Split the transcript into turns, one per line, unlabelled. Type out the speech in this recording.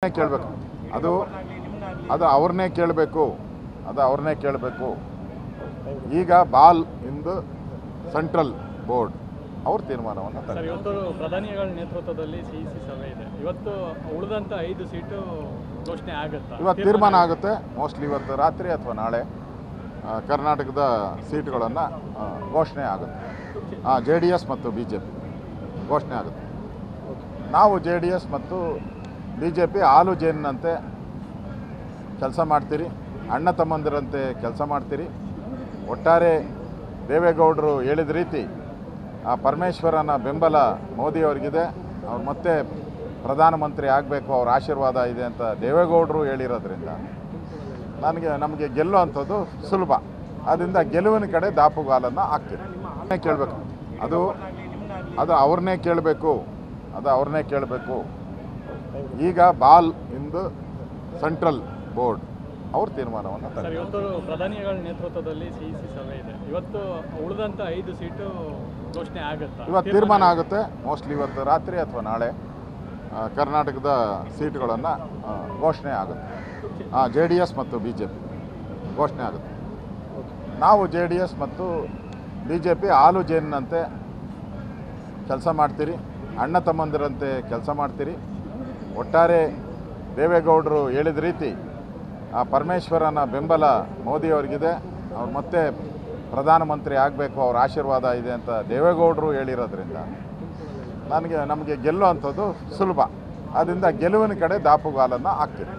ಕೇಳಬೇಕು ಅದು ಅದು ಅವ್ರನ್ನೇ ಕೇಳಬೇಕು ಈಗ ಬಾಲ್ ಇಂದು ಸೆಂಟ್ರಲ್ ಬೋರ್ಡ್ ಅವ್ರ ತೀರ್ಮಾನವನ್ನು
ಸರ್, ಇವತ್ತು ಪ್ರಧಾನಿಗಳ ನೇತೃತ್ವದಲ್ಲಿ ಸಿಇಸಿ ಸಭೆ ಇದೆ. ಇವತ್ತು ಉಳಿದಂತ 5 ಸೀಟು ಘೋಷಣೆ ಆಗುತ್ತೆ.
ಇವತ್ತು ತೀರ್ಮಾನ ಆಗುತ್ತೆ. ಮೋಸ್ಟ್ಲಿ ಇವತ್ತು ರಾತ್ರಿ ಅಥವಾ ನಾಳೆ ಕರ್ನಾಟಕದ ಸೀಟುಗಳನ್ನು ಘೋಷಣೆ ಆಗುತ್ತೆ. JDS ಮತ್ತು BJP ಘೋಷಣೆ ಆಗುತ್ತೆ. ನಾವು JDS ಮತ್ತು BJP ಹಾಲು ಜೇನಿನಂತೆ ಕೆಲಸ ಮಾಡ್ತೀರಿ, ಅಣ್ಣ ತಮ್ಮಂದಿರಂತೆ ಕೆಲಸ ಮಾಡ್ತೀರಿ. ಒಟ್ಟಾರೆ ದೇವೇಗೌಡರು ಹೇಳಿದ ರೀತಿ ಆ ಪರಮೇಶ್ವರನ ಬೆಂಬಲ ಮೋದಿಯವರಿಗಿದೆ. ಅವ್ರು ಮತ್ತೆ ಪ್ರಧಾನಮಂತ್ರಿ ಆಗಬೇಕು, ಅವ್ರ ಆಶೀರ್ವಾದ ಇದೆ ಅಂತ ದೇವೇಗೌಡರು ಹೇಳಿರೋದ್ರಿಂದ ನಮಗೆ ಗೆಲ್ಲುವಂಥದ್ದು ಸುಲಭ. ಆದ್ದರಿಂದ ಗೆಲುವಿನ ಕಡೆ ದಾಪುಗಾಲನ್ನು ಹಾಕ್ತೀವಿ. ಕೇಳಬೇಕು ಅದು ಅವ್ರನ್ನೇ ಕೇಳಬೇಕು ಈಗ ಬಾಲ್ ಇಂದು ಸೆಂಟ್ರಲ್ ಬೋರ್ಡ್ ಅವ್ರ ತೀರ್ಮಾನವನ್ನು
ಸರ್, ಇವತ್ತು ಪ್ರಧಾನಿಗಳ ನೇತೃತ್ವದಲ್ಲಿ ಸಿಇಸಿ ಸಭೆ ಇದೆ. ಇವತ್ತು ಉಳಿದಂತ 5 ಸೀಟು ಘೋಷಣೆ ಆಗುತ್ತೆ.
ಇವತ್ತು ತೀರ್ಮಾನ ಆಗುತ್ತೆ. ಮೋಸ್ಟ್ಲಿ ಇವತ್ತು ರಾತ್ರಿ ಅಥವಾ ನಾಳೆ ಕರ್ನಾಟಕದ ಸೀಟುಗಳನ್ನು ಘೋಷಣೆ ಆಗುತ್ತೆ. JDS ಮತ್ತು BJP ಘೋಷಣೆ ಆಗುತ್ತೆ. ನಾವು JDS ಮತ್ತು BJP ಹಾಲು ಜೇನಿನಂತೆ ಕೆಲಸ ಮಾಡ್ತೀರಿ, ಅಣ್ಣ ತಮ್ಮಂದಿರಂತೆ ಕೆಲಸ ಮಾಡ್ತೀರಿ. ಒಟ್ಟಾರೆ ದೇವೇಗೌಡರು ಹೇಳಿದ ರೀತಿ ಆ ಪರಮೇಶ್ವರನ ಬೆಂಬಲ ಮೋದಿಯವರಿಗಿದೆ. ಅವ್ರು ಮತ್ತೆ ಪ್ರಧಾನಮಂತ್ರಿ ಆಗಬೇಕು, ಅವ್ರ ಆಶೀರ್ವಾದ ಇದೆ ಅಂತ ದೇವೇಗೌಡರು ಹೇಳಿರೋದ್ರಿಂದ ನಮಗೆ ಗೆಲ್ಲುವಂಥದ್ದು ಸುಲಭ. ಆದ್ದರಿಂದ ಗೆಲುವಿನ ಕಡೆ ದಾಪುಗಾಲನ್ನು ಹಾಕ್ತೀವಿ.